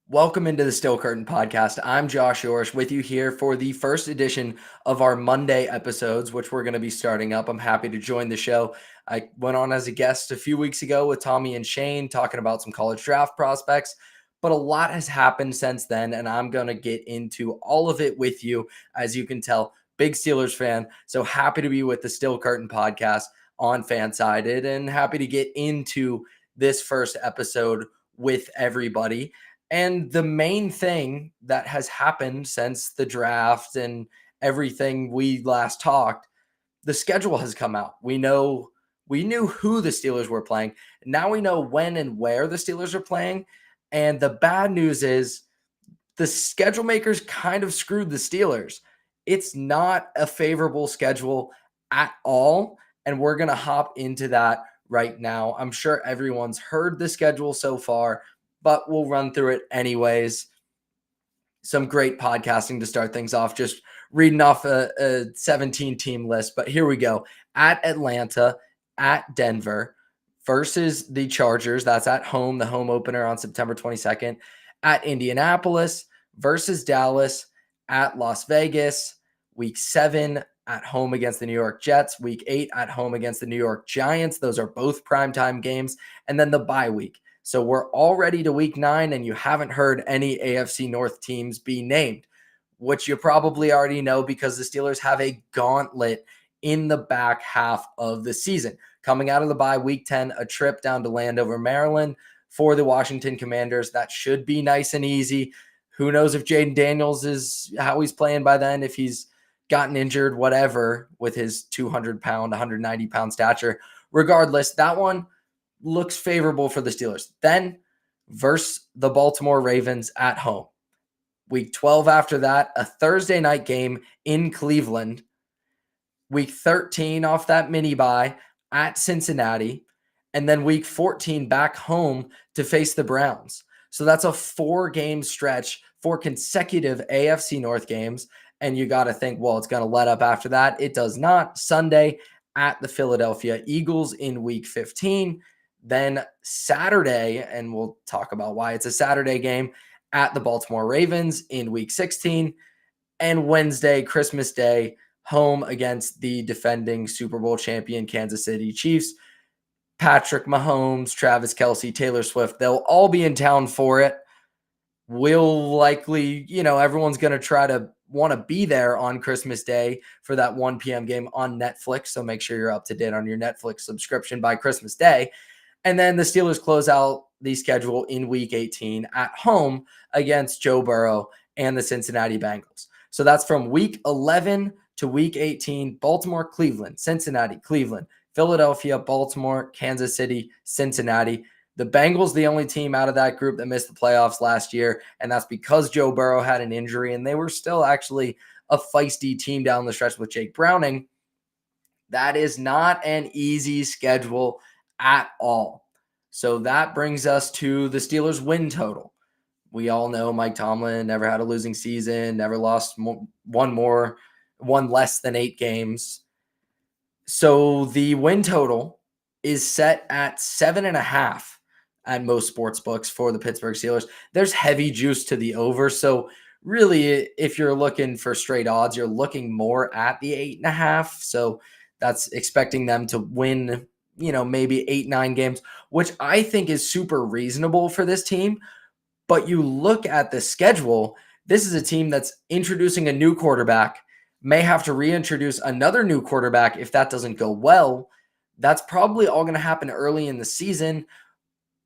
Welcome into the Still Curtain podcast. I'm Josh Yourish with you here for the first edition of our Monday episodes, which we're going to be starting up. I'm happy to join the show. I went on as a guest a few weeks ago with Tommy and Shane talking about some college draft prospects, but a lot has happened since then, and I'm going to get into all of it with you. As you can tell, big Steelers fan, so happy to be with the Still Curtain podcast on Fansided and happy to get into this first episode with everybody. And the main thing that has happened since the draft and everything we last talked, the schedule has come out. We knew who the Steelers were playing. Now we know when and where the Steelers are playing. And the bad news is the schedule makers kind of screwed the Steelers. It's not a favorable schedule at all. And we're going to hop into that right now. I'm sure everyone's heard the schedule so far, but we'll run through it anyways. Some great podcasting to start things off, just reading off a 17-team list. But here we go. At Atlanta, at Denver, versus the Chargers. That's at home, the home opener on September 22nd. At Indianapolis, versus Dallas, at Las Vegas. Week 7, at home against the New York Jets. Week 8, at home against the New York Giants. Those are both primetime games. And then the bye week. So we're already to week 9, and you haven't heard any AFC North teams be named, which you probably already know because the Steelers have a gauntlet in the back half of the season. Coming out of the bye, week 10, a trip down to Landover, Maryland for the Washington Commanders. That should be nice and easy. Who knows if Jaden Daniels is how he's playing by then, if he's gotten injured, whatever, with his 200-pound, 190-pound stature. Regardless, that one looks favorable for the Steelers. Then versus the Baltimore Ravens at home. Week 12 after that, a Thursday night game in Cleveland. Week 13 off that mini bye at Cincinnati. And then week 14 back home to face the Browns. So that's a 4-game stretch, 4 consecutive AFC North games. And you got to think, well, it's going to let up after that. It does not. Sunday at the Philadelphia Eagles in week 15. Then Saturday, and we'll talk about why it's a Saturday game, at the Baltimore Ravens in week 16. And Wednesday, Christmas Day, home against the defending Super Bowl champion Kansas City Chiefs. Patrick Mahomes, Travis Kelce, Taylor Swift, they'll all be in town for it. We'll likely, everyone's going to try to want to be there on Christmas Day for that 1 p.m. game on Netflix. So make sure you're up to date on your Netflix subscription by Christmas Day. And then the Steelers close out the schedule in week 18 at home against Joe Burrow and the Cincinnati Bengals. So that's from week 11 to week 18, Baltimore, Cleveland, Cincinnati, Cleveland, Philadelphia, Baltimore, Kansas City, Cincinnati. The Bengals, the only team out of that group that missed the playoffs last year, and that's because Joe Burrow had an injury, and they were still actually a feisty team down the stretch with Jake Browning. That is not an easy schedule at all. So that brings us to the Steelers' win total. We all know Mike Tomlin never had a losing season, never lost one less than 8 games. So the win total is set at 7.5 at most sports books for the Pittsburgh Steelers. There's heavy juice to the over. So really, if you're looking for straight odds, you're looking more at the 8.5. So that's expecting them to win, maybe 8-9 games, which I think is super reasonable for this team. But you look at the schedule, this is a team that's introducing a new quarterback, may have to reintroduce another new quarterback if that doesn't go well. That's probably all going to happen early in the season.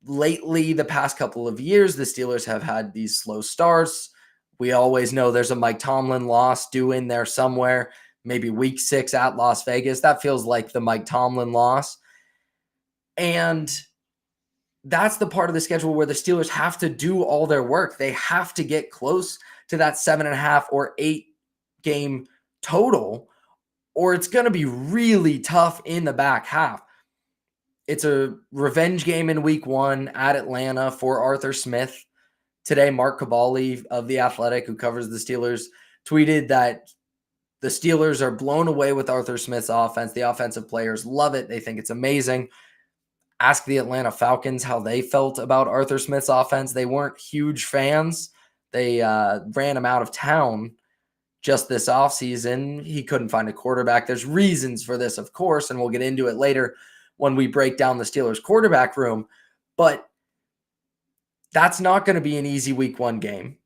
Lately, the past couple of years, the Steelers have had these slow starts. We always know there's a Mike Tomlin loss due in there somewhere, maybe week 6 at Las Vegas. That feels like the Mike Tomlin loss. And that's the part of the schedule where the Steelers have to do all their work. They have to get close to that 7.5 or 8 game total, or it's going to be really tough in the back half. It's a revenge game in week 1 at Atlanta for Arthur Smith. Today, Mark Caballi of The Athletic, who covers the Steelers, tweeted that the Steelers are blown away with Arthur Smith's offense. The offensive players love it. They think it's amazing. Ask the Atlanta Falcons how they felt about Arthur Smith's offense. They weren't huge fans. They ran him out of town just this offseason. He couldn't find a quarterback. There's reasons for this, of course, and we'll get into it later when we break down the Steelers quarterback room. But that's not going to be an easy week 1 game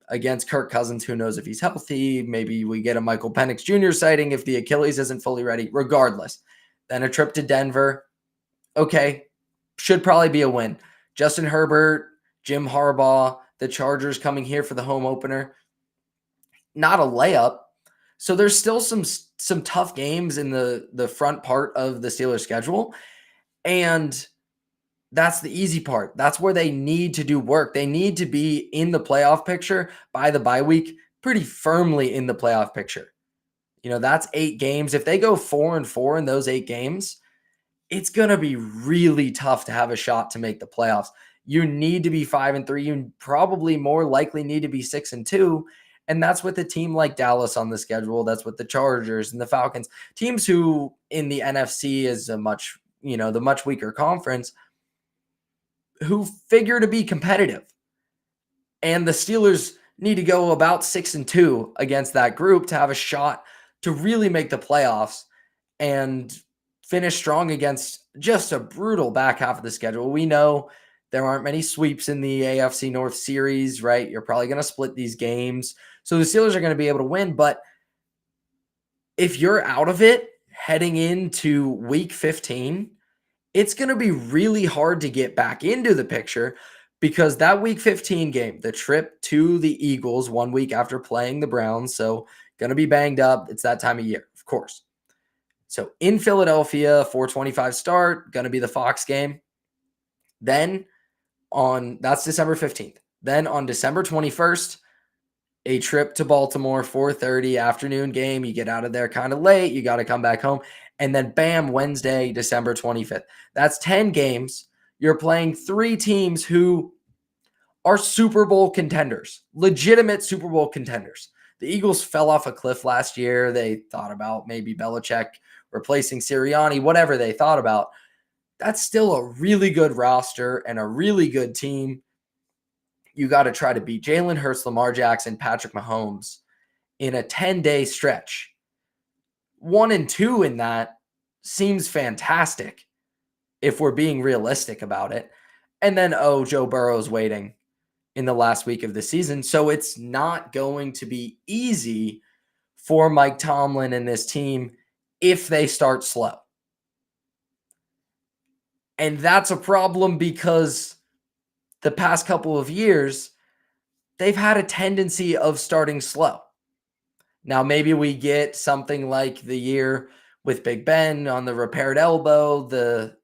against Kirk Cousins. Who knows if he's healthy? Maybe we get a Michael Penix Jr. sighting if the Achilles isn't fully ready. Regardless, then a trip to Denver. Okay, should probably be a win. Justin Herbert, Jim Harbaugh, the Chargers coming here for the home opener. Not a layup. So there's still some tough games in the front part of the Steelers schedule. And that's the easy part. That's where they need to do work. They need to be in the playoff picture by the bye week, pretty firmly in the playoff picture. That's 8 games. If they go 4-4 in those 8 games, it's going to be really tough to have a shot to make the playoffs. You need to be 5-3. You probably more likely need to be 6-2. And that's with a team like Dallas on the schedule. That's with the Chargers and the Falcons, teams who in the NFC is the much weaker conference, who figure to be competitive. And the Steelers need to go about 6-2 against that group to have a shot to really make the playoffs and finish strong against just a brutal back half of the schedule. We know there aren't many sweeps in the AFC North series, right? You're probably going to split these games. So the Steelers are going to be able to win. But if you're out of it heading into week 15, it's going to be really hard to get back into the picture, because that week 15 game, the trip to the Eagles 1 week after playing the Browns, so going to be banged up. It's that time of year, of course. So in Philadelphia, 4:25 start, going to be the Fox game. Then that's December 15th. Then on December 21st, a trip to Baltimore, 4:30 afternoon game. You get out of there kind of late. You got to come back home. And then bam, Wednesday, December 25th. That's 10 games. You're playing 3 teams who are Super Bowl contenders, legitimate Super Bowl contenders. The Eagles fell off a cliff last year. They thought about maybe Belichick replacing Sirianni, whatever they thought about. That's still a really good roster and a really good team. You got to try to beat Jalen Hurts, Lamar Jackson, Patrick Mahomes in a 10-day stretch. 1-2 in that seems fantastic if we're being realistic about it. And then, Joe Burrow's waiting in the last week of the season. So it's not going to be easy for Mike Tomlin and this team if they start slow. And that's a problem because the past couple of years, they've had a tendency of starting slow. Now, maybe we get something like the year with Big Ben on the repaired elbow, the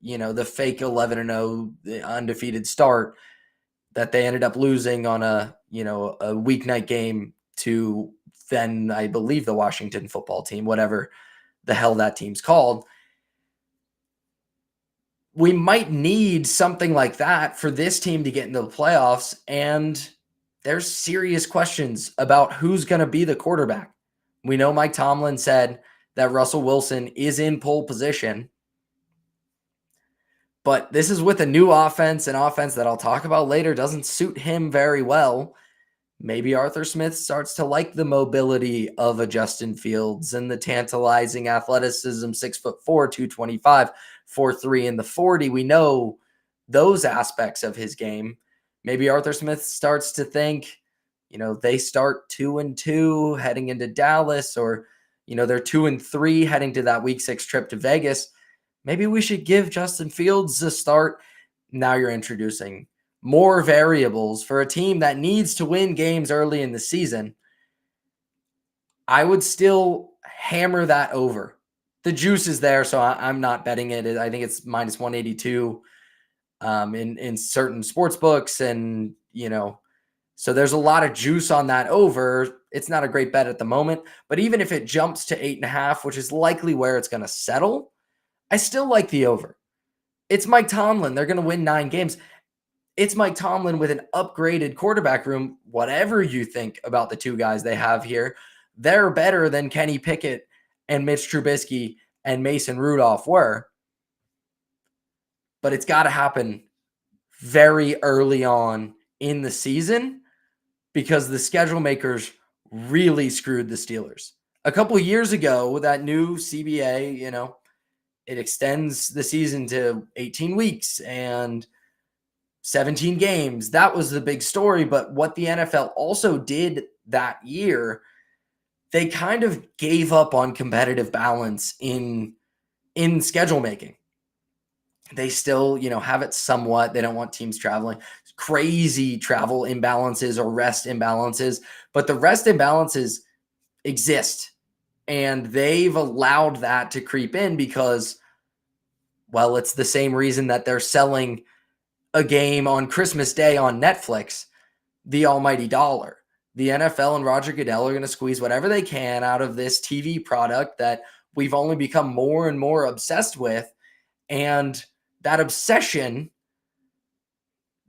fake 11-0 undefeated start that they ended up losing on a weeknight game to then, I believe, the Washington football team, whatever the hell that team's called. We might need something like that for this team to get into the playoffs, and there's serious questions about who's going to be the quarterback. We know Mike Tomlin said that Russell Wilson is in pole position, but this is with a new offense, an offense that I'll talk about later doesn't suit him very well. Maybe Arthur Smith starts to like the mobility of a Justin Fields and the tantalizing athleticism, 6'4", 225, 4.3 in the 40. We know those aspects of his game. Maybe Arthur Smith starts to think, they start 2-2 heading into Dallas, or, they're 2-3 heading to that week 6 trip to Vegas. Maybe we should give Justin Fields a start. Now you're introducing more variables for a team that needs to win games early in the season. I would still hammer that over. The juice is there, so I'm not betting it. I think it's minus 182 in certain sports books, and so there's a lot of juice on that over. It's not a great bet at the moment, but even if it jumps to 8.5, which is likely where it's going to settle, I still like the over. It's Mike Tomlin. They're going to win 9 games. It's Mike Tomlin with an upgraded quarterback room. Whatever you think about the 2 guys they have here, they're better than Kenny Pickett and Mitch Trubisky and Mason Rudolph were. but it's got to happen very early on in the season because the schedule makers really screwed the Steelers. A couple of years ago, that new CBA, it extends the season to 18 weeks and 17 games. That was the big story. But what the NFL also did that year, they kind of gave up on competitive balance in schedule making. They still, have it somewhat. They don't want teams traveling. Crazy travel imbalances or rest imbalances, but the rest imbalances exist. And they've allowed that to creep in because, well, it's the same reason that they're selling a game on Christmas Day on Netflix, the almighty dollar. The NFL and Roger Goodell are going to squeeze whatever they can out of this TV product that we've only become more and more obsessed with. And that obsession,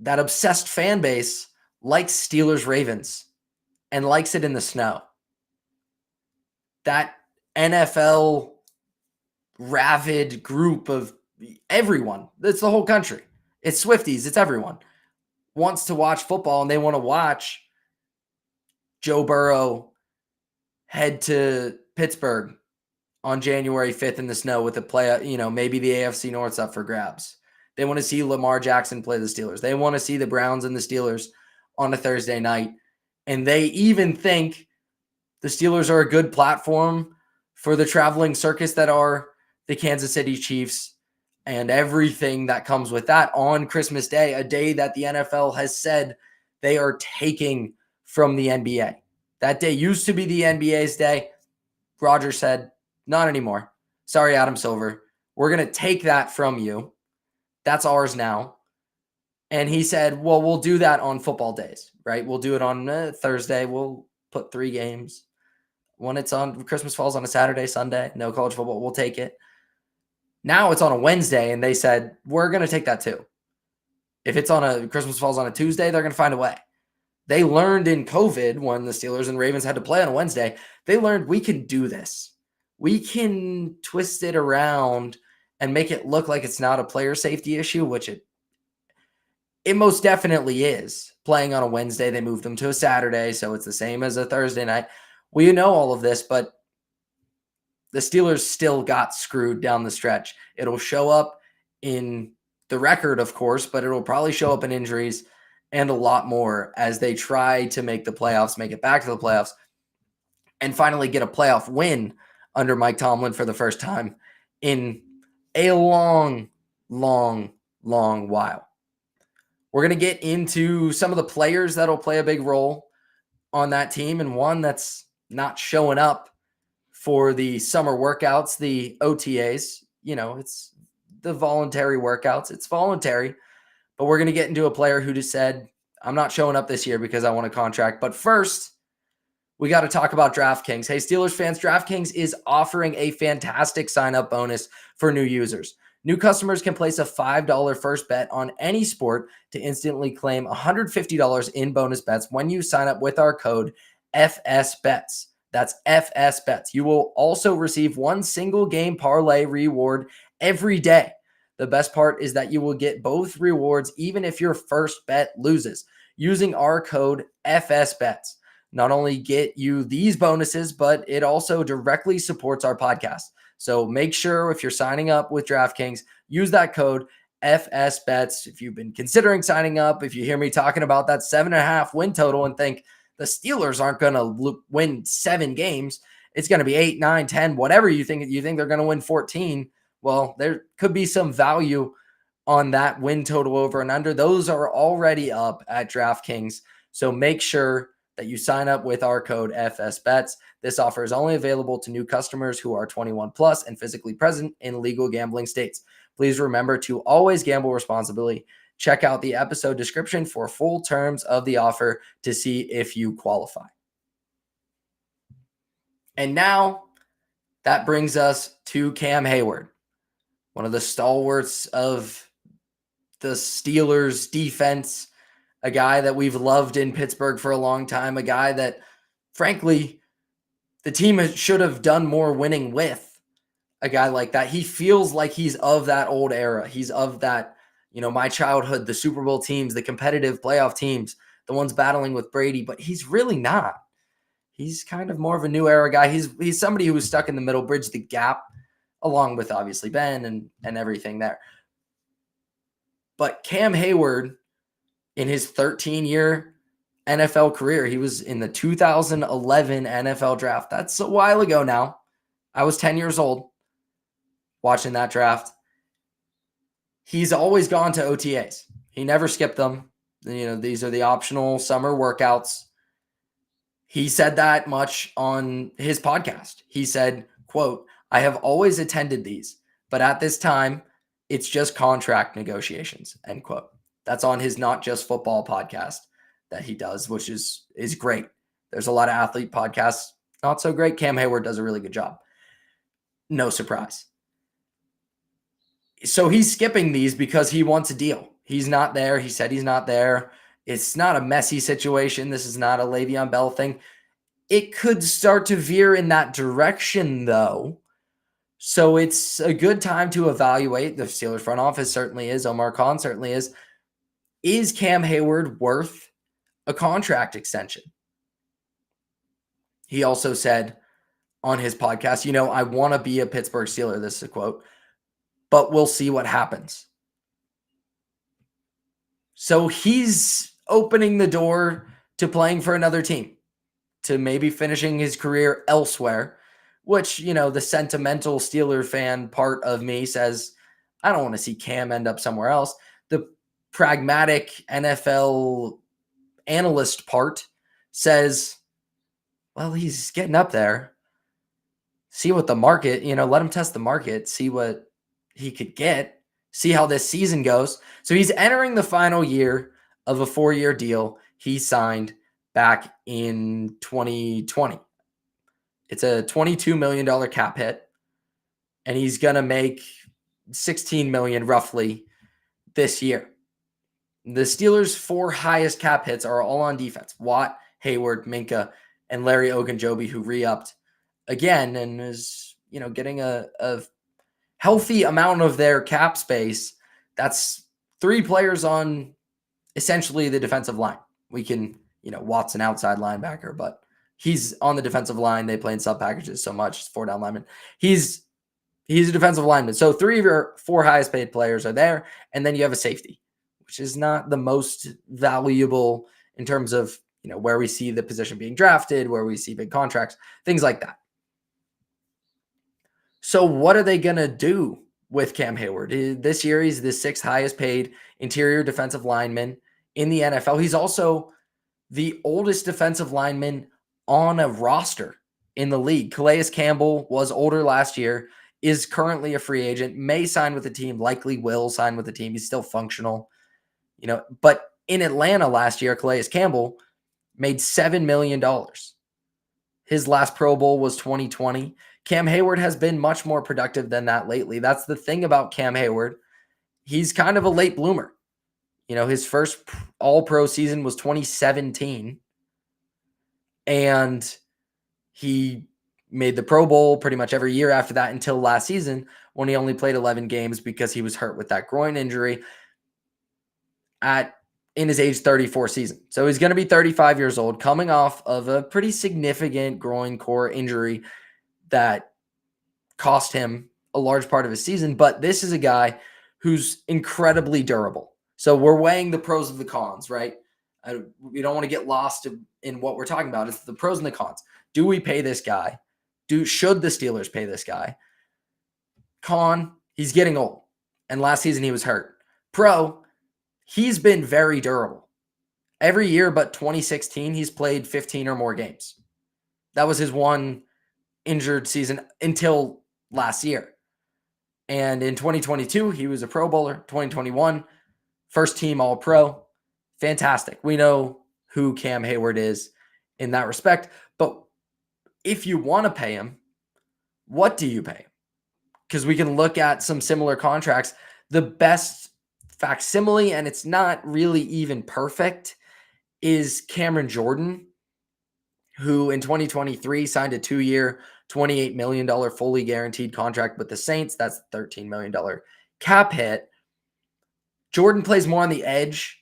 that obsessed fan base likes Steelers Ravens and likes it in the snow. That NFL rabid group of everyone, it's the whole country. It's Swifties, it's everyone, wants to watch football and they want to watch Joe Burrow head to Pittsburgh on January 5th in the snow with a play, maybe the AFC North's up for grabs. They want to see Lamar Jackson play the Steelers. They want to see the Browns and the Steelers on a Thursday night. And they even think the Steelers are a good platform for the traveling circus that are the Kansas City Chiefs and everything that comes with that on Christmas Day, a day that the NFL has said they are taking from the NBA. That day used to be the NBA's day. Roger said, not anymore. Sorry, Adam Silver. We're going to take that from you. That's ours now. And he said, well, we'll do that on football days, right? We'll do it on Thursday. We'll put 3 games. When it's on Christmas falls on a Saturday, Sunday, no college football, we'll take it. Now it's on a Wednesday, and they said, we're going to take that too. If it's on a Christmas falls on a Tuesday, they're going to find a way. They learned in COVID when the Steelers and Ravens had to play on a Wednesday, they learned we can do this. We can twist it around and make it look like it's not a player safety issue, which it most definitely is. Playing on a Wednesday, they moved them to a Saturday, so it's the same as a Thursday night. We know all of this, but the Steelers still got screwed down the stretch. It'll show up in the record, of course, but it'll probably show up in injuries and a lot more as they try to make the playoffs, make it back to the playoffs, and finally get a playoff win under Mike Tomlin for the first time in a long, long, long while. We're going to get into some of the players that'll play a big role on that team, and one that's not showing up for the summer workouts, the OTAs. It's the voluntary workouts. It's voluntary, but we're going to get into a player who just said, I'm not showing up this year because I want a contract. But first, we got to talk about DraftKings. Hey, Steelers fans, DraftKings is offering a fantastic sign-up bonus for new users. New customers can place a $5 first bet on any sport to instantly claim $150 in bonus bets when you sign up with our code FSBETS. That's FSBETS. You will also receive one single game parlay reward every day. The best part is that you will get both rewards even if your first bet loses using our code FSBETS. Not only get you these bonuses, but it also directly supports our podcast. So make sure if you're signing up with DraftKings, use that code FSBETS. If you've been considering signing up, if you hear me talking about that 7.5 win total and think the Steelers aren't going to win 7 games, it's going to be 8, 9, 10, whatever you think they're going to win 14. Well, there could be some value on that win total over and under. Those are already up at DraftKings. So make sure that you sign up with our code FSBETS. This offer is only available to new customers who are 21 plus and physically present in legal gambling states. Please remember to always gamble responsibly. Check out the episode description for full terms of the offer to see if you qualify. And now that brings us to Cam Heyward, one of the stalwarts of the Steelers defense, a guy that we've loved in Pittsburgh for a long time, a guy that, frankly, the team should have done more winning with. A guy like that. He feels like he's of that old era. He's of that my childhood, the Super Bowl teams, the competitive playoff teams, the ones battling with Brady, but he's really not. He's kind of more of a new era guy. He's somebody who was stuck in the middle, bridged the gap, along with obviously Ben and everything there. But Cam Heyward, in his 13-year NFL career, he was in the 2011 NFL draft. That's a while ago now. I was 10 years old watching that draft. He's always gone to OTAs. He never skipped them. These are the optional summer workouts. He said that much on his podcast. He said, quote, "I have always attended these, but at this time, it's just contract negotiations," end quote. That's on his Not Just Football podcast that he does, which is great. There's a lot of athlete podcasts, not so great. Cam Heyward does a really good job. No surprise. So he's skipping these because he wants a deal. He's not there. He said he's not there. It's not a messy situation. This is not a Le'Veon Bell thing. It could start to veer in that direction, though. So it's a good time to evaluate. The Steelers front office certainly is. Omar Khan certainly is. Is Cam Heyward worth a contract extension? He also said on his podcast, "I want to be a Pittsburgh Steeler." This is a quote, "but we'll see what happens." So he's opening the door to playing for another team, to maybe finishing his career elsewhere, which, the sentimental Steeler fan part of me says, I don't want to see Cam end up somewhere else. The pragmatic NFL analyst part says, well, he's getting up there. See what the market, let him test the market, see what he could get, see how this season goes. So he's entering the final year of a 4-year deal he signed back in 2020. It's a $22 million cap hit, and he's going to make $16 million roughly this year. The Steelers' 4 highest cap hits are all on defense: Watt, Heyward, Minka, and Larry Ogunjobi, who re-upped again and is, getting a healthy amount of their cap space. That's 3 players on essentially the defensive line. We can, Watt's an outside linebacker, but he's on the defensive line. They play in sub packages so much. It's 4-down lineman. He's a defensive lineman. So 3 of your 4 highest paid players are there. And then you have a safety, which is not the most valuable in terms of, where we see the position being drafted, where we see big contracts, things like that. So what are they going to do with Cam Heyward? This year, he's the 6th highest paid interior defensive lineman in the NFL. He's also the oldest defensive lineman on a roster in the league. Calais Campbell was older last year, is currently a free agent, may sign with the team, likely will sign with the team. He's still functional, but in Atlanta last year, Calais Campbell made $7 million. His last Pro Bowl was 2020. Cam Heyward has been much more productive than that lately. That's the thing about Cam Heyward. He's kind of a late bloomer. His first all-pro season was 2017. And he made the Pro Bowl pretty much every year after that until last season, when he only played 11 games because he was hurt with that groin injury in his age 34 season. So he's going to be 35 years old, coming off of a pretty significant groin core injury that cost him a large part of his season. But this is a guy who's incredibly durable. So we're weighing the pros and the cons, right? We don't want to get lost in what we're talking about. It's the pros and the cons. Do we pay this guy? Should the Steelers pay this guy? Con, he's getting old. And last season he was hurt. Pro, he's been very durable. Every year but 2016, he's played 15 or more games. That was his one injured season until last year. And in 2022, he was a Pro Bowler. 2021, first team All-Pro. Fantastic. We know who Cam Heyward is in that respect. But if you want to pay him, what do you pay him? Because we can look at some similar contracts. The best facsimile, and it's not really even perfect, is Cameron Jordan, who in 2023 signed a 2-year, $28 million fully guaranteed contract with the Saints. That's $13 million cap hit. Jordan plays more on the edge.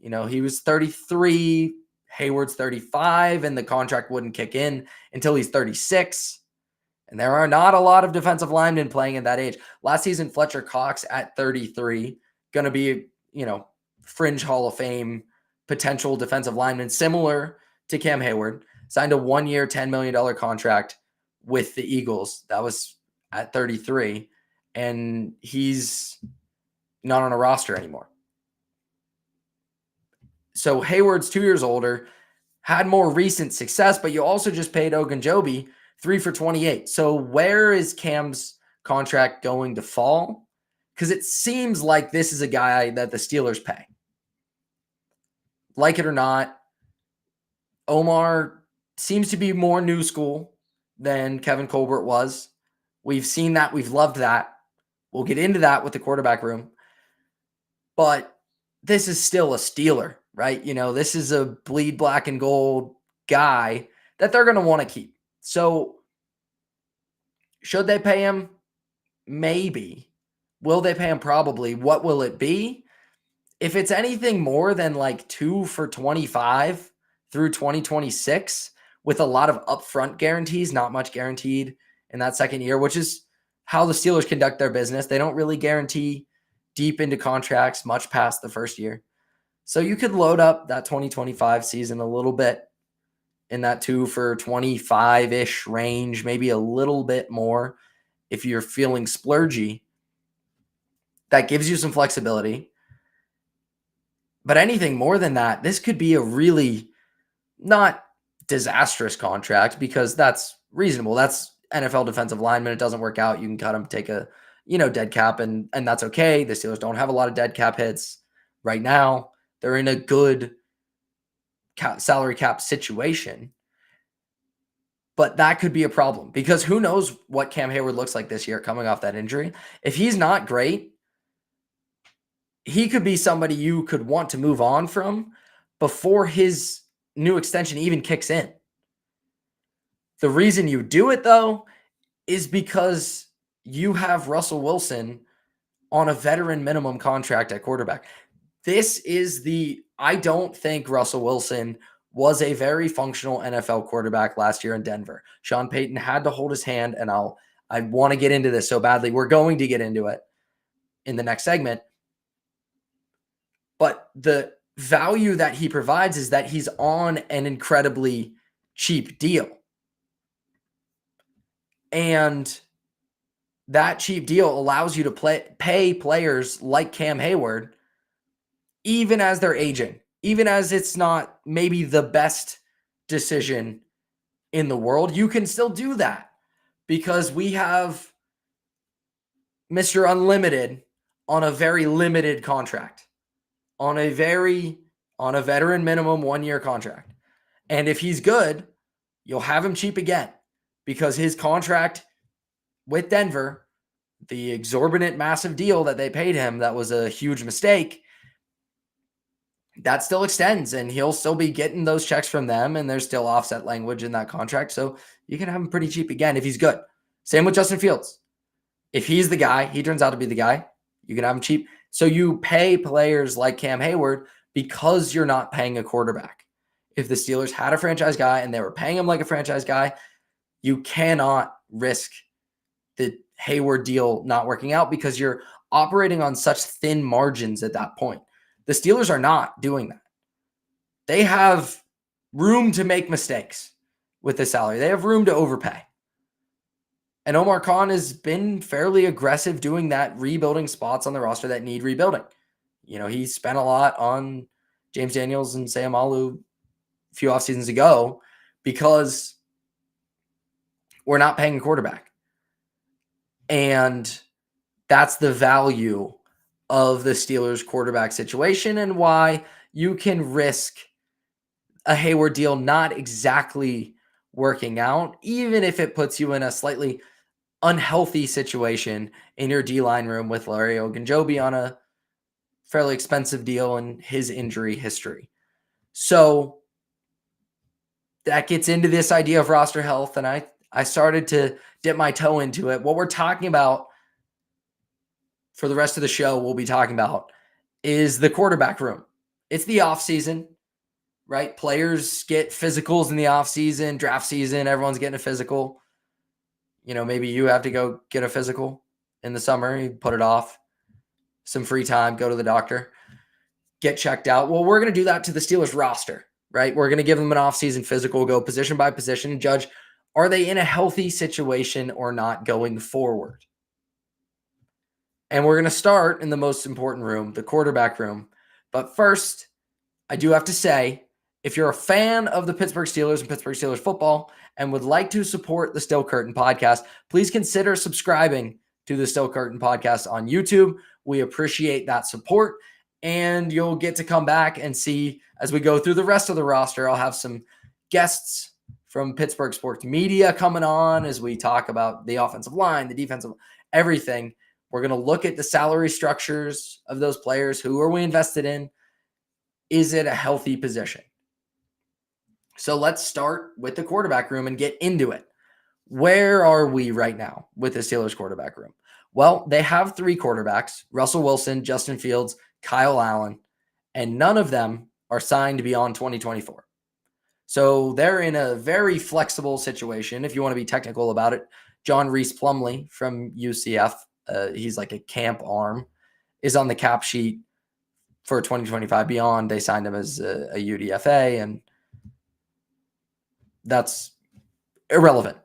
He was 33, Heyward's 35, and the contract wouldn't kick in until he's 36. And there are not a lot of defensive linemen playing at that age. Last season, Fletcher Cox at 33, going to be, fringe Hall of Fame potential defensive lineman, similar to Cam Heyward, signed a 1-year, $10 million contract with the Eagles. That was at 33, and he's not on a roster anymore. So Heyward's 2 years older, had more recent success, but you also just paid Ogunjobi 3 for $28. So where is Cam's contract going to fall? Because it seems like this is a guy that the Steelers pay. Like it or not, Omar seems to be more new school than Kevin Colbert was. We've seen that. We've loved that. We'll get into that with the quarterback room. But this is still a Steeler, right? This is a bleed black and gold guy that they're going to want to keep. So should they pay him? Maybe. Will they pay him? Probably. What will it be? If it's anything more than like 2 for $25 through 2026 with a lot of upfront guarantees, not much guaranteed in that second year, which is how the Steelers conduct their business. They don't really guarantee deep into contracts much past the first year. So you could load up that 2025 season a little bit in that 2 for 25-ish range, maybe a little bit more if you're feeling splurgy. That gives you some flexibility. But anything more than that, this could be a really not disastrous contract because that's reasonable. That's NFL defensive lineman. It doesn't work out. You can cut him, take a, dead cap, and that's okay. The Steelers don't have a lot of dead cap hits right now. They're in a good salary cap situation. But that could be a problem because who knows what Cam Heyward looks like this year coming off that injury. If he's not great, he could be somebody you could want to move on from before his new extension even kicks in. The reason you do it, though, is because you have Russell Wilson on a veteran minimum contract at quarterback. I don't think Russell Wilson was a very functional NFL quarterback last year in Denver. Sean Payton had to hold his hand, and I want to get into this so badly. We're going to get into it in the next segment. But the value that he provides is that he's on an incredibly cheap deal. And that cheap deal allows you to pay players like Cam Heyward, even as they're aging, even as it's not maybe the best decision in the world. You can still do that because we have Mr. Unlimited on a very limited contract. On a veteran minimum 1-year contract. And if he's good, you'll have him cheap again because his contract with Denver, the exorbitant massive deal that they paid him, that was a huge mistake, that still extends and he'll still be getting those checks from them and there's still offset language in that contract. So you can have him pretty cheap again if he's good. Same with Justin Fields. If he's the guy, he turns out to be the guy, you can have him cheap. So you pay players like Cam Heyward because you're not paying a quarterback. If the Steelers had a franchise guy and they were paying him like a franchise guy, you cannot risk the Heyward deal not working out because you're operating on such thin margins at that point. The Steelers are not doing that. They have room to make mistakes with the salary. They have room to overpay. And Omar Khan has been fairly aggressive doing that, rebuilding spots on the roster that need rebuilding. He spent a lot on James Daniels and Sayamalu a few off seasons ago because we're not paying a quarterback. And that's the value of the Steelers quarterback situation and why you can risk a Heyward deal not exactly working out, even if it puts you in a slightly unhealthy situation in your D-line room with Larry Ogunjobi on a fairly expensive deal and his injury history. So that gets into this idea of roster health, and I started to dip my toe into it. What we're talking about for the rest of the show, we'll be talking about is the quarterback room. It's the offseason, right? Players get physicals in the offseason, draft season, everyone's getting a physical. Maybe you have to go get a physical in the summer, you put it off, some free time, go to the doctor, get checked out. Well, we're going to do that to the Steelers roster, right? We're going to give them an offseason physical, go position by position and judge, are they in a healthy situation or not going forward? And we're going to start in the most important room, the quarterback room. But first, I do have to say, if you're a fan of the Pittsburgh Steelers and Pittsburgh Steelers football and would like to support the Still Curtain podcast, please consider subscribing to the Still Curtain podcast on YouTube. We appreciate that support, and you'll get to come back and see as we go through the rest of the roster. I'll have some guests from Pittsburgh sports media coming on as we talk about the offensive line, the defensive, everything. We're going to look at the salary structures of those players. Who are we invested in? Is it a healthy position? So let's start with the quarterback room and get into it. Where are we right now with the Steelers quarterback room? Well, they have 3 quarterbacks, Russell Wilson, Justin Fields, Kyle Allen, and none of them are signed beyond 2024. So they're in a very flexible situation. If you want to be technical about it, John Reese Plumlee from UCF, he's like a camp arm, is on the cap sheet for 2025 beyond. They signed him as a UDFA, and that's irrelevant.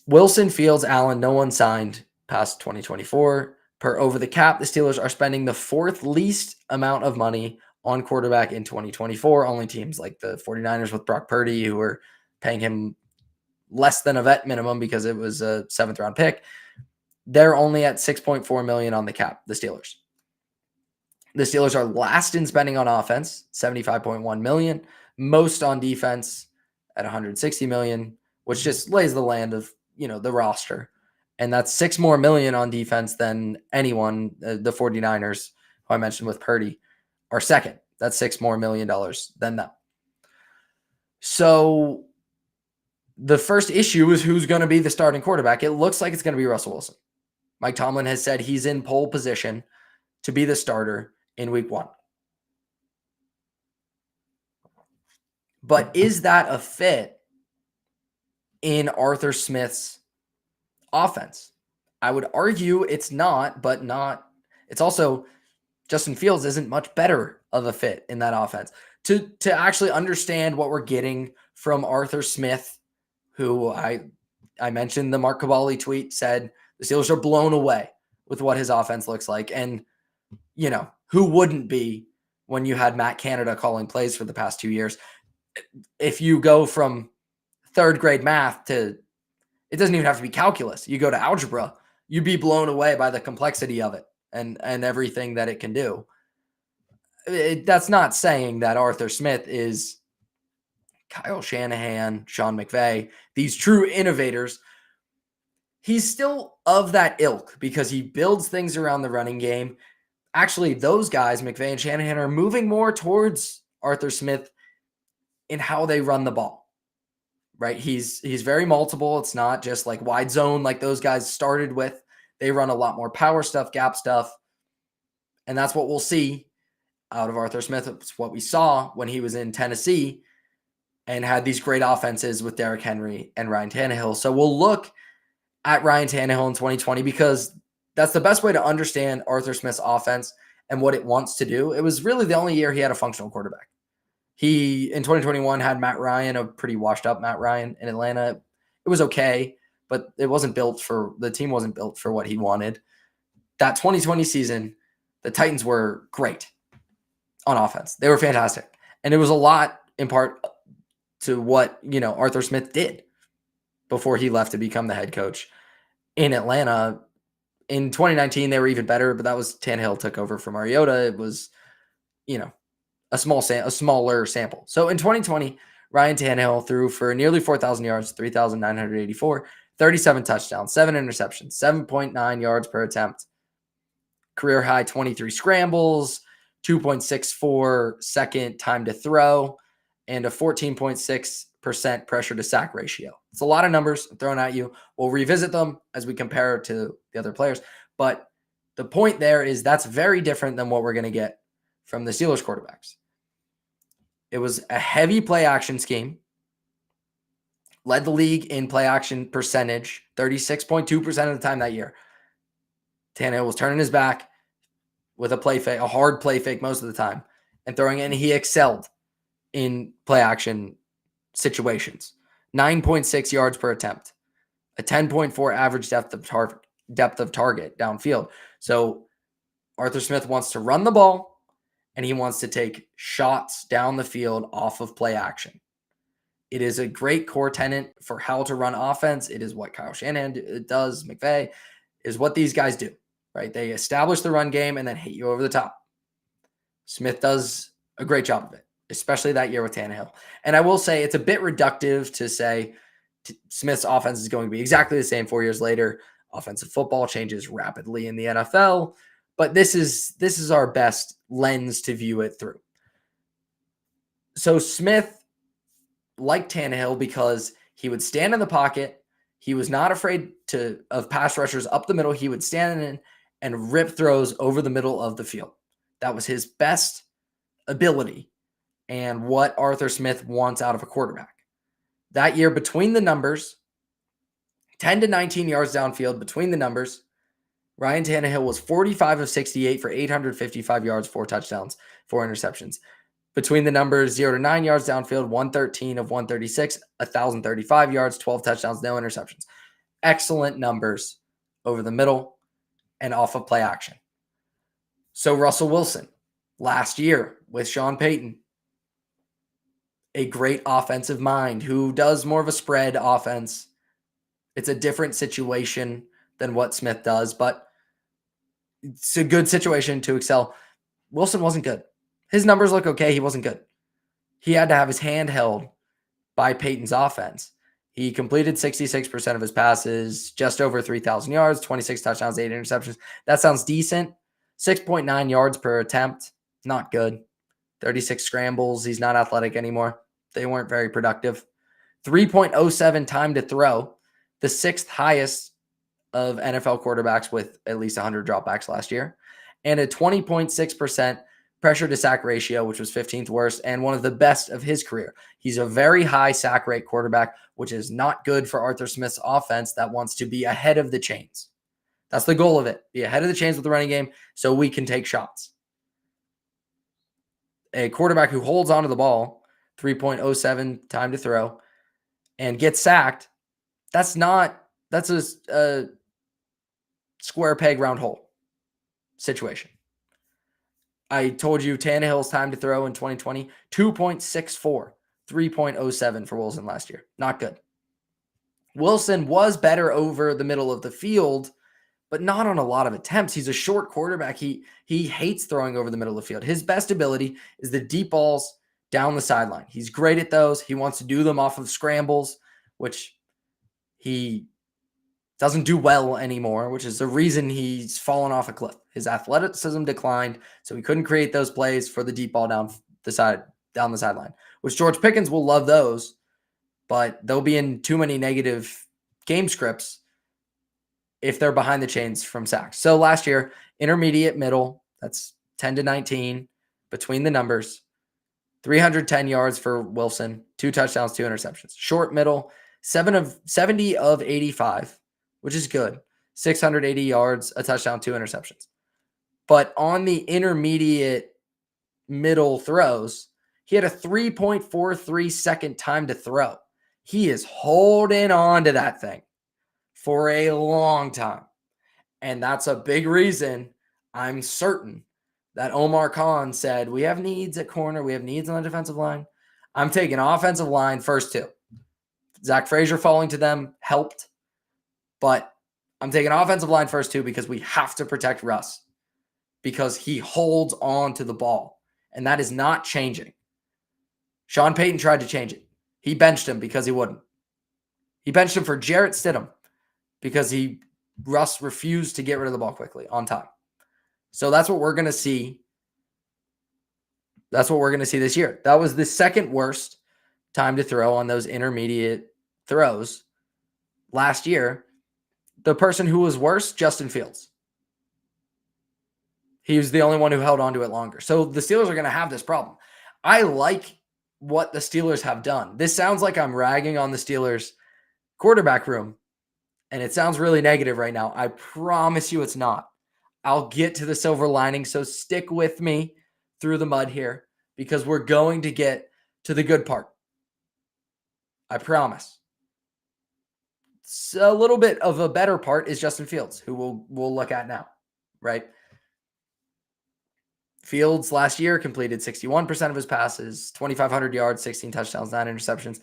Wilson, Fields, Allen, no one signed past 2024. Per over the cap, the Steelers are spending the 4th least amount of money on quarterback in 2024. Only teams like the 49ers with Brock Purdy, who are paying him less than a vet minimum because it was a 7th round pick. They're only at $6.4 million on the cap, the Steelers. The Steelers are last in spending on offense, $75.1 million, most on defense at $160 million, which just lays the land of, the roster. And that's $6 more million on defense than anyone. The 49ers, who I mentioned with Purdy, are second. That's $6 more million than them. So the first issue is who's going to be the starting quarterback. It looks like it's going to be Russell Wilson. Mike Tomlin has said he's in pole position to be the starter in week 1. But is that a fit in Arthur Smith's offense? I would argue it's not, but it's also Justin Fields isn't much better of a fit in that offense. To actually understand what we're getting from Arthur Smith, who I mentioned, the Mark Cavalli tweet said the Steelers are blown away with what his offense looks like. And, who wouldn't be when you had Matt Canada calling plays for the past 2 years? If you go from 3rd grade math to, it doesn't even have to be calculus. You go to algebra, you'd be blown away by the complexity of it and everything that it can do. That's not saying that Arthur Smith is Kyle Shanahan, Sean McVay, these true innovators. He's still of that ilk because he builds things around the running game. Actually, those guys, McVay and Shanahan, are moving more towards Arthur Smith in how they run the ball, right? He's very multiple. It's not just like wide zone like those guys started with. They run a lot more power stuff, gap stuff, and that's what we'll see out of Arthur Smith. It's what we saw when he was in Tennessee and had these great offenses with Derrick Henry and Ryan Tannehill. So we'll look at Ryan Tannehill in 2020 because that's the best way to understand Arthur Smith's offense and what it wants to do. It was really the only year he had a functional quarterback. He, in 2021, had Matt Ryan, a pretty washed up Matt Ryan in Atlanta. It was okay, but the team wasn't built for what he wanted. That 2020 season, the Titans were great on offense. They were fantastic. And it was a lot in part to what, Arthur Smith did before he left to become the head coach in Atlanta. In 2019, they were even better, but that was Tannehill took over from Mariota. It was, a smaller sample. So in 2020, Ryan Tannehill threw for nearly 4,000 yards, 3,984, 37 touchdowns, 7 interceptions, 7.9 yards per attempt, career high 23 scrambles, 2.64 second time to throw, and a 14.6% pressure to sack ratio. It's a lot of numbers thrown at you. We'll revisit them as we compare to the other players, but The point there is that's very different than what we're going to get from the Steelers quarterbacks. It was a heavy play action scheme, led the league in play action percentage, 36.2% of the time that year. Tannehill was turning his back with a play fake, a hard play fake most of the time, and throwing it, and he excelled in play action situations. 9.6 yards per attempt, a 10.4 average depth of target downfield. So Arthur Smith wants to run the ball, and he wants to take shots down the field off of play action. It is a great core tenet for how to run offense. It is what Kyle Shanahan does, McVay, is what these guys do, right? They establish the run game and then hit you over the top. Smith does a great job of it, especially that year with Tannehill. And I will say it's a bit reductive to say Smith's offense is going to be exactly the same 4 years later. Offensive football changes rapidly in the NFL, but this is our best lens to view it through. So Smith liked Tannehill because he would stand in the pocket. He was not afraid of pass rushers up the middle. He would stand in and rip throws over the middle of the field. That was his best ability and what Arthur Smith wants out of a quarterback. That year, between the numbers, 10 to 19 yards downfield between the numbers, Ryan Tannehill was 45 of 68 for 855 yards, 4 touchdowns, 4 interceptions. Between the numbers, 0 to 9 yards downfield, 113 of 136, 1,035 yards, 12 touchdowns, no interceptions. Excellent numbers over the middle and off of play action. So Russell Wilson, last year with Sean Payton, a great offensive mind who does more of a spread offense. It's a different situation than what Smith does, but it's a good situation to excel. Wilson wasn't good. His numbers look okay. He wasn't good. He had to have his hand held by Payton's offense. He completed 66% of his passes, just over 3,000 yards, 26 touchdowns, 8 interceptions. That sounds decent. 6.9 yards per attempt. Not good. 36 scrambles. He's not athletic anymore. They weren't very productive. 3.07 time to throw, the 6th highest of NFL quarterbacks with at least 100 dropbacks last year, and a 20.6% pressure to sack ratio, which was 15th worst and one of the best of his career. He's a very high sack rate quarterback, which is not good for Arthur Smith's offense that wants to be ahead of the chains. That's the goal of it. Be ahead of the chains with the running game so we can take shots. A quarterback who holds onto the ball, 3.07 time to throw, and gets sacked, that's a square peg round hole situation. I told you Tannehill's time to throw in 2020, 2.64, 3.07 for Wilson last year. Not good. Wilson was better over the middle of the field, but not on a lot of attempts. He's a short quarterback. He hates throwing over the middle of the field. His best ability is the deep balls down the sideline. He's great at those. He wants to do them off of scrambles, which he doesn't do well anymore, which is the reason he's fallen off a cliff. His athleticism declined, so he couldn't create those plays for the deep ball down the sideline, which George Pickens will love those, but they'll be in too many negative game scripts if they're behind the chains from sacks. So last year, intermediate middle, that's 10 to 19 between the numbers, 310 yards for Wilson, 2 touchdowns, 2 interceptions. Short middle, 70 of 85, which is good. 680 yards, a touchdown, 2 interceptions. But on the intermediate middle throws, he had a 3.43 second time to throw. He is holding on to that thing for a long time. And that's a big reason I'm certain that Omar Khan said, we have needs at corner. We have needs on the defensive line. I'm taking offensive line first 2. Zach Frazier falling to them helped. But I'm taking offensive line first 2 because we have to protect Russ because he holds on to the ball. And that is not changing. Sean Payton tried to change it. He benched him because he wouldn't. He benched him for Jarrett Stidham because Russ refused to get rid of the ball quickly on time. So that's what we're going to see. That's what we're going to see this year. That was the second worst time to throw on those intermediate throws last year. The person who was worse, Justin Fields. He was the only one who held on to it longer. So the Steelers are going to have this problem. I like what the Steelers have done. This sounds like I'm ragging on the Steelers quarterback room, and it sounds really negative right now. I promise you it's not. I'll get to the silver lining, so stick with me through the mud here because we're going to get to the good part. I promise. So a little bit of a better part is Justin Fields, who we'll look at now, right? Fields last year completed 61% of his passes, 2,500 yards, 16 touchdowns, 9 interceptions.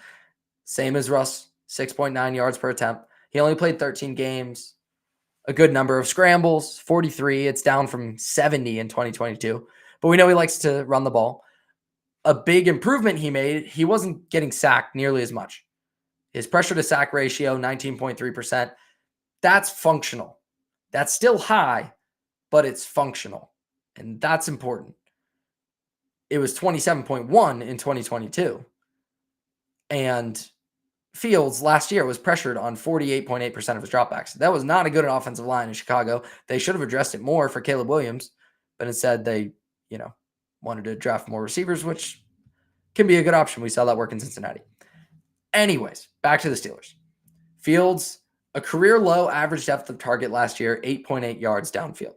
Same as Russ, 6.9 yards per attempt. He only played 13 games, a good number of scrambles, 43. It's down from 70 in 2022. But we know he likes to run the ball. A big improvement he made, he wasn't getting sacked nearly as much. His pressure to sack ratio, 19.3%. That's functional. That's still high, but it's functional. And that's important. It was 27.1 in 2022. And Fields last year was pressured on 48.8% of his dropbacks. That was not a good offensive line in Chicago. They should have addressed it more for Caleb Williams, but instead they, wanted to draft more receivers, which can be a good option. We saw that work in Cincinnati. Anyways, back to the Steelers. Fields, a career low average depth of target last year, 8.8 yards downfield.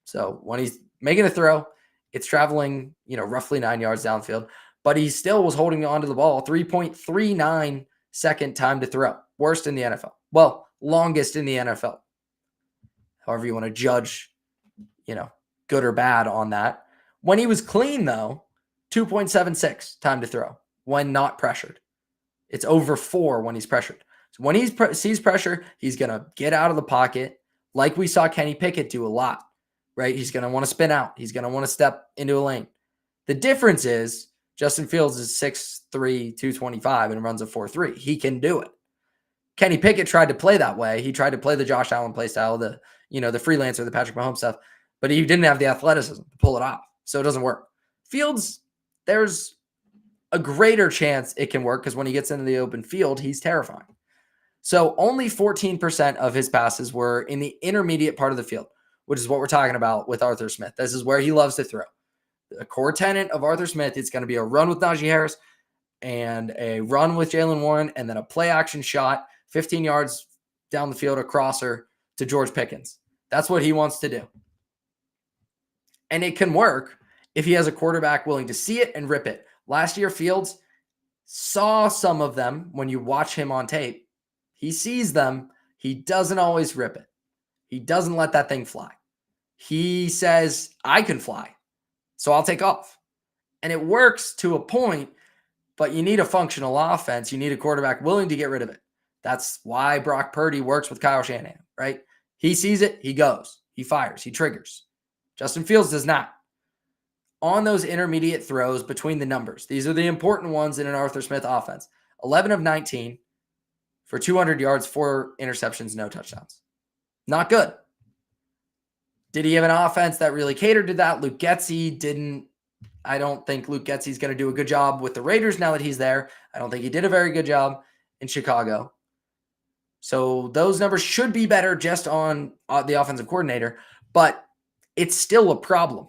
So when he's making a throw, it's traveling, roughly 9 yards downfield, but he still was holding onto the ball 3.39 second time to throw. Worst in the NFL. Well, longest in the NFL. However you want to judge, good or bad on that. When he was clean, though, 2.76 time to throw when not pressured. It's over 4 when he's pressured. So when he sees pressure, he's going to get out of the pocket like we saw Kenny Pickett do a lot, right? He's going to want to spin out. He's going to want to step into a lane. The difference is Justin Fields is 6'3", 225 and runs a 4.3. He can do it. Kenny Pickett tried to play that way. He tried to play the Josh Allen play style, the freelancer, the Patrick Mahomes stuff, but he didn't have the athleticism to pull it off. So it doesn't work. Fields, there's a greater chance it can work because when he gets into the open field, he's terrifying. So only 14% of his passes were in the intermediate part of the field, which is what we're talking about with Arthur Smith. This is where he loves to throw. The core tenet of Arthur Smith is going to be a run with Najee Harris and a run with Jaylen Warren and then a play action shot 15 yards down the field, a crosser to George Pickens. That's what he wants to do. And it can work if he has a quarterback willing to see it and rip it. Last year, Fields saw some of them when you watch him on tape. He sees them. He doesn't always rip it. He doesn't let that thing fly. He says, I can fly, so I'll take off. And it works to a point, but you need a functional offense. You need a quarterback willing to get rid of it. That's why Brock Purdy works with Kyle Shanahan, right? He sees it, he goes, he fires, he triggers. Justin Fields does not. On those intermediate throws between the numbers, these are the important ones in an Arthur Smith offense. 11 of 19 for 200 yards, 4 interceptions, no touchdowns. Not good. Did he have an offense that really catered to that? Luke Getsy didn't. I don't think Luke Getsy's going to do a good job with the Raiders now that he's there. I don't think he did a very good job in Chicago. So those numbers should be better just on the offensive coordinator, but it's still a problem.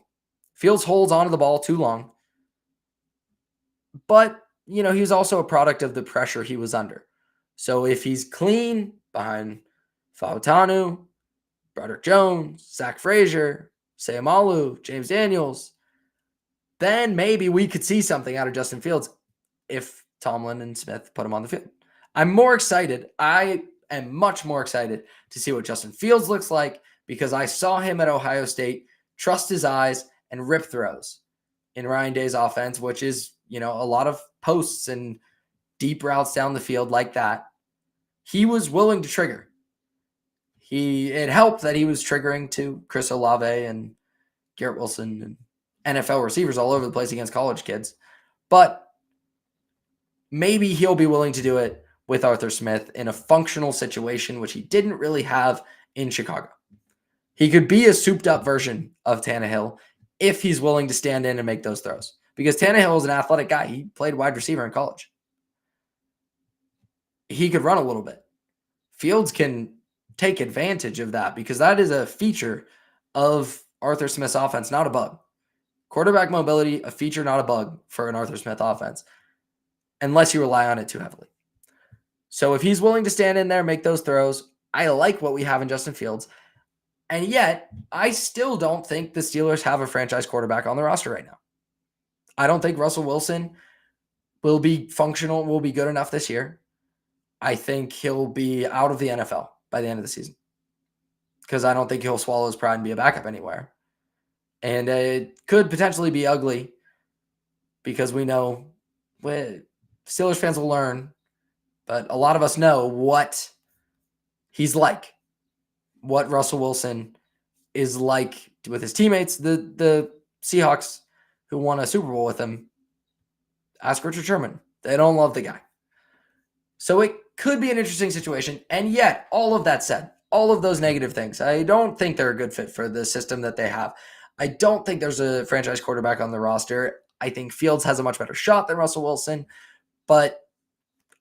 Fields holds onto the ball too long. But, he's also a product of the pressure he was under. So if he's clean behind Fautanu, Broderick Jones, Zach Frazier, Sayamalu, James Daniels, then maybe we could see something out of Justin Fields if Tomlin and Smith put him on the field. I'm more excited. I am much more excited to see what Justin Fields looks like because I saw him at Ohio State trust his eyes and rip throws in Ryan Day's offense, which is, a lot of posts and deep routes down the field like that. He was willing to trigger. It helped that he was triggering to Chris Olave and Garrett Wilson and NFL receivers all over the place against college kids. But maybe he'll be willing to do it with Arthur Smith in a functional situation, which he didn't really have in Chicago. He could be a souped-up version of Tannehill if he's willing to stand in and make those throws. Because Tannehill is an athletic guy. He played wide receiver in college. He could run a little bit. Fields can take advantage of that because that is a feature of Arthur Smith's offense, not a bug. Quarterback mobility, a feature, not a bug for an Arthur Smith offense, unless you rely on it too heavily. So if he's willing to stand in there, make those throws, I like what we have in Justin Fields. And yet, I still don't think the Steelers have a franchise quarterback on the roster right now. I don't think Russell Wilson will be functional, will be good enough this year. I think he'll be out of the NFL by the end of the season because I don't think he'll swallow his pride and be a backup anywhere. And it could potentially be ugly because we know Steelers fans will learn, but a lot of us know what he's like, what Russell Wilson is like with his teammates. The Seahawks who won a Super Bowl with him, ask Richard Sherman. They don't love the guy. So it could be an interesting situation. And yet, all of that said, all of those negative things, I don't think they're a good fit for the system that they have. I don't think there's a franchise quarterback on the roster. I think Fields has a much better shot than Russell Wilson, but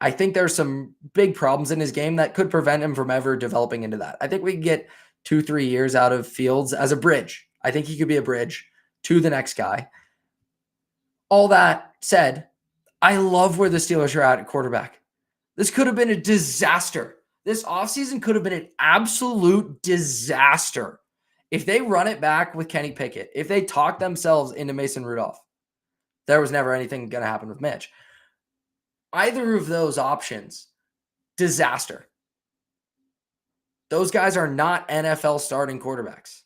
I think there's some big problems in his game that could prevent him from ever developing into that. I think we can get 2-3 years out of Fields as a bridge. I think he could be a bridge to the next guy. All that said, I love where the Steelers are at quarterback. This could have been a disaster. This offseason could have been an absolute disaster if they run it back with Kenny Pickett, if they talk themselves into Mason Rudolph. There was never anything going to happen with Mitch. Either of those options, disaster. Those guys are not NFL starting quarterbacks.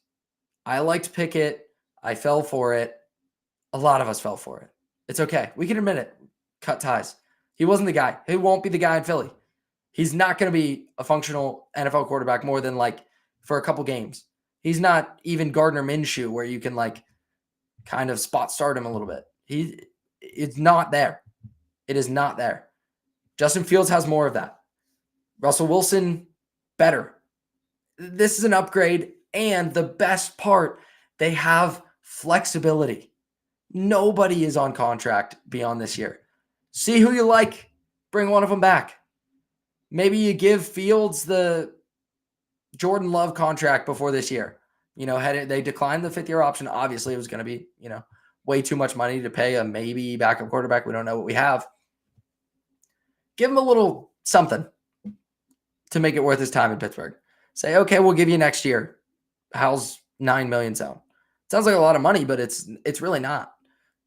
I liked Pickett. I fell for it. A lot of us fell for it. It's okay. We can admit it. Cut ties. He wasn't the guy. He won't be the guy in Philly. He's not going to be a functional NFL quarterback more than for a couple games. He's not even Gardner Minshew where you can kind of spot start him a little bit. It's not there. It is not there. Justin Fields has more of that. Russell Wilson, better. This is an upgrade, and the best part, they have flexibility. Nobody is on contract beyond this year. See who you like. Bring one of them back. Maybe you give Fields the Jordan Love contract before this year. They declined the 5th-year option. Obviously, it was going to be, way too much money to pay a maybe backup quarterback. We don't know what we have. Give him a little something to make it worth his time in Pittsburgh. Say, okay, we'll give you next year. How's $9 million sound? Sounds like a lot of money, but it's really not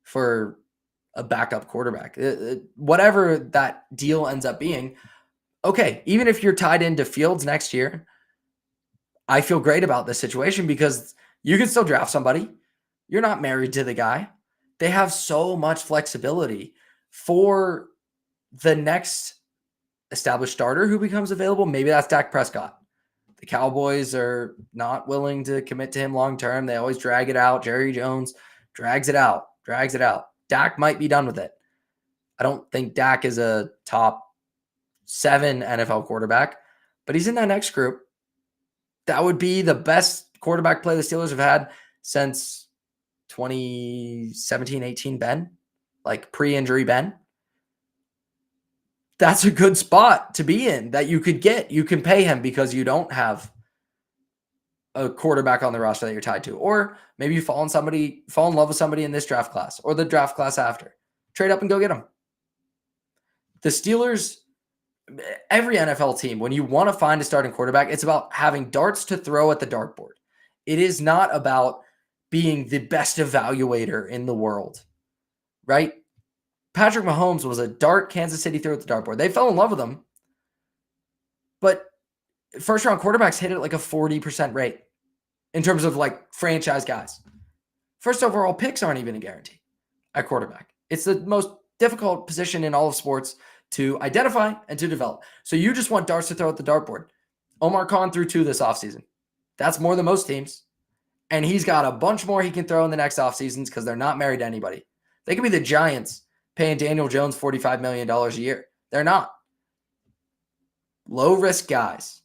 for a backup quarterback. Whatever that deal ends up being, okay, even if you're tied into Fields next year, I feel great about this situation because you can still draft somebody. You're not married to the guy. They have so much flexibility for the next established starter who becomes available. Maybe that's Dak Prescott. The Cowboys are not willing to commit to him long-term. They always drag it out. Jerry Jones drags it out. Dak might be done with it. I don't think Dak is a top 7 NFL quarterback, but he's in that next group. That would be the best quarterback play the Steelers have had since 2017-18 Ben, pre-injury Ben. That's a good spot to be in that you could get. You can pay him because you don't have a quarterback on the roster that you're tied to. Or maybe you fall in love with somebody in this draft class or the draft class after. Trade up and go get them. The Steelers, every NFL team, when you want to find a starting quarterback, it's about having darts to throw at the dartboard. It is not about being the best evaluator in the world, right? Patrick Mahomes was a dart Kansas City threw at the dartboard. They fell in love with him, but first-round quarterbacks hit it a 40% rate in terms of franchise guys. First overall picks aren't even a guarantee at quarterback. It's the most difficult position in all of sports to identify and to develop. So you just want darts to throw at the dartboard. Omar Khan threw 2 this offseason. That's more than most teams. And he's got a bunch more he can throw in the next offseasons because they're not married to anybody. They could be the Giants paying Daniel Jones $45 million a year. They're not. Low-risk guys.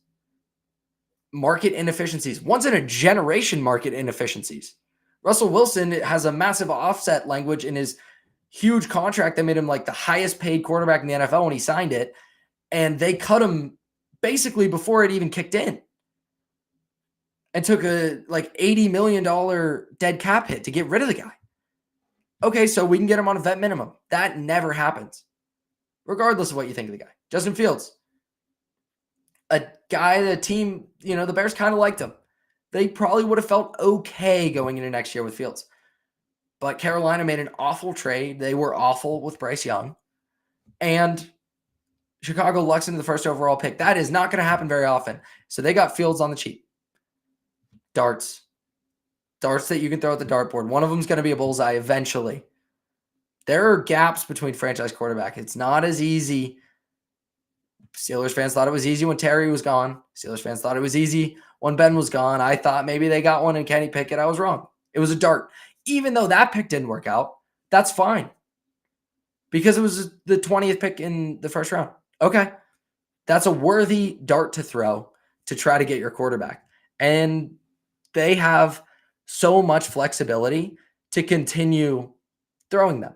Market inefficiencies. Once-in-a-generation market inefficiencies. Russell Wilson has a massive offset language in his huge contract that made him the highest paid quarterback in the NFL when he signed it. And they cut him basically before it even kicked in. and took a like $80 million dead cap hit to get rid of the guy. Okay, so we can get him on a vet minimum. That never happens, regardless of what you think of the guy. Justin Fields, a guy, the team, the Bears kind of liked him. They probably would have felt okay going into next year with Fields. But Carolina made an awful trade. They were awful with Bryce Young. And Chicago lucks into the first overall pick. That is not going to happen very often. So they got Fields on the cheap. Darts that you can throw at the dartboard. One of them is going to be a bullseye eventually. There are gaps between franchise quarterback. It's not as easy. Steelers fans thought it was easy when Terry was gone. Steelers fans thought it was easy when Ben was gone. I thought maybe they got one in Kenny Pickett. I was wrong. It was a dart. Even though that pick didn't work out, that's fine. Because it was the 20th pick in the first round. Okay. That's a worthy dart to throw to try to get your quarterback. And they have so much flexibility to continue throwing them.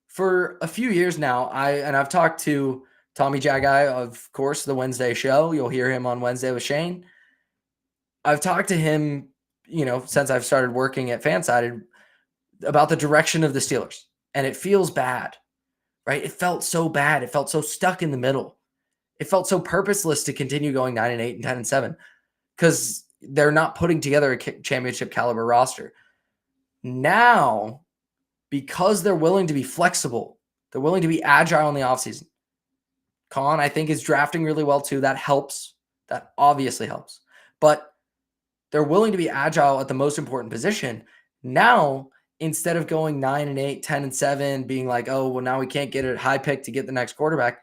For a few years now, I've talked to Tommy Jagai, of course, the Wednesday show. You'll hear him on Wednesday with Shane. I've talked to him, since I've started working at Fansided about the direction of the Steelers. And it feels bad, right? It felt so bad. It felt so stuck in the middle. It felt so purposeless to continue going 9-8 and 10-7 because they're not putting together a championship caliber roster. Now, because they're willing to be flexible, they're willing to be agile in the offseason. Khan, I think, is drafting really well too. That helps. That obviously helps. But they're willing to be agile at the most important position. Now, instead of going 9-8, 10-7, being like, oh, well, now we can't get a high pick to get the next quarterback,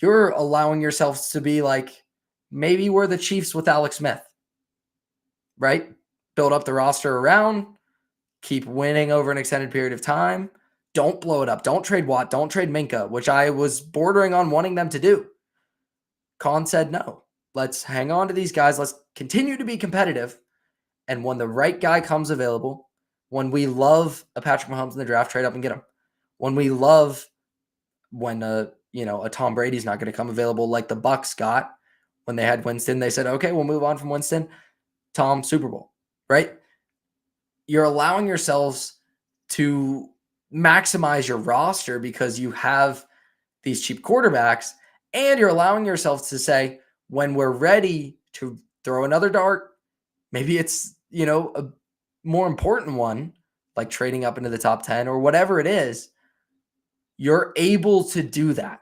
you're allowing yourselves to be like, maybe we're the Chiefs with Alex Smith, right? Build up the roster around, keep winning over an extended period of time. Don't blow it up. Don't trade Watt. Don't trade Minka, which I was bordering on wanting them to do. Khan said, no, let's hang on to these guys. Let's continue to be competitive. And when the right guy comes available, when we love a Patrick Mahomes in the draft, trade up and get him. When a Tom Brady's not going to come available like the Bucs got when they had Winston, they said, okay, we'll move on from Winston. Tom, Super Bowl, right? You're allowing yourselves to maximize your roster because you have these cheap quarterbacks, and you're allowing yourselves to say, when we're ready to throw another dart, maybe it's, a more important one, like trading up into the top 10 or whatever it is, you're able to do that.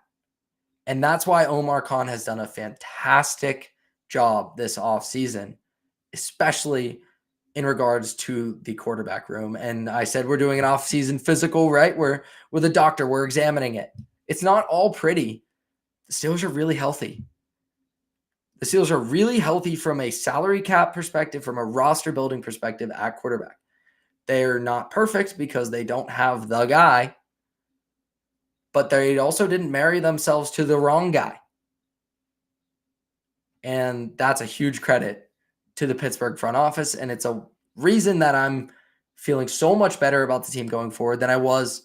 And that's why Omar Khan has done a fantastic job this offseason, especially in regards to the quarterback room. And I said, we're doing an offseason physical, right? We're the doctor, we're examining it. It's not all pretty. The Steelers are really healthy. The Steelers are really healthy from a salary cap perspective, from a roster building perspective at quarterback. They're not perfect because they don't have the guy, but they also didn't marry themselves to the wrong guy. And that's a huge credit to the Pittsburgh front office. And it's a reason that I'm feeling so much better about the team going forward than I was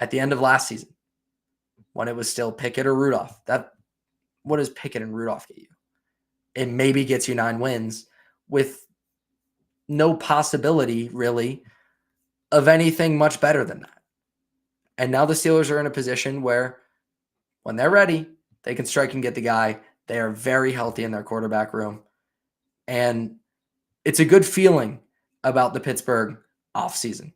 at the end of last season when it was still Pickett or Rudolph. What does Pickett and Rudolph get you? It maybe gets you 9 wins with no possibility, really, of anything much better than that. And now the Steelers are in a position where when they're ready, they can strike and get the guy. They are very healthy in their quarterback room. And it's a good feeling about the Pittsburgh offseason.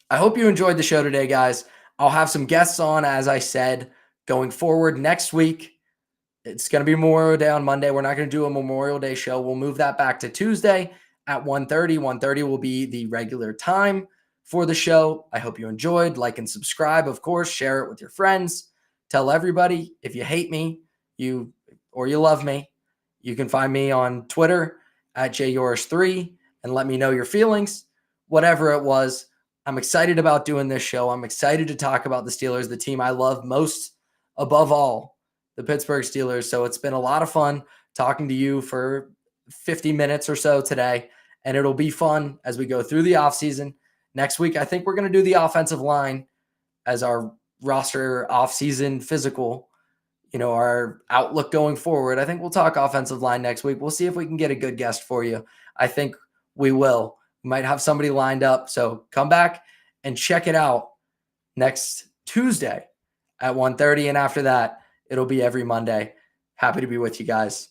I hope you enjoyed the show today, guys. I'll have some guests on, as I said, going forward next week. It's going to be Memorial Day on Monday. We're not going to do a Memorial Day show. We'll move that back to Tuesday at 1:30. 1:30 will be the regular time for the show. I hope you enjoyed. Like and subscribe, of course. Share it with your friends. Tell everybody. If you hate me, you love me, you can find me on Twitter at jyourish3 and let me know your feelings. Whatever it was, I'm excited about doing this show. I'm excited to talk about the Steelers, the team I love most above all, the Pittsburgh Steelers. So it's been a lot of fun talking to you for 50 minutes or so today, and it'll be fun as we go through the offseason. Next week, I think we're going to do the offensive line as our roster offseason physical, our outlook going forward. I think we'll talk offensive line next week. We'll see if we can get a good guest for you. I think we will. We might have somebody lined up. So come back and check it out next Tuesday at 1:30. And after that, it'll be every Monday. Happy to be with you guys.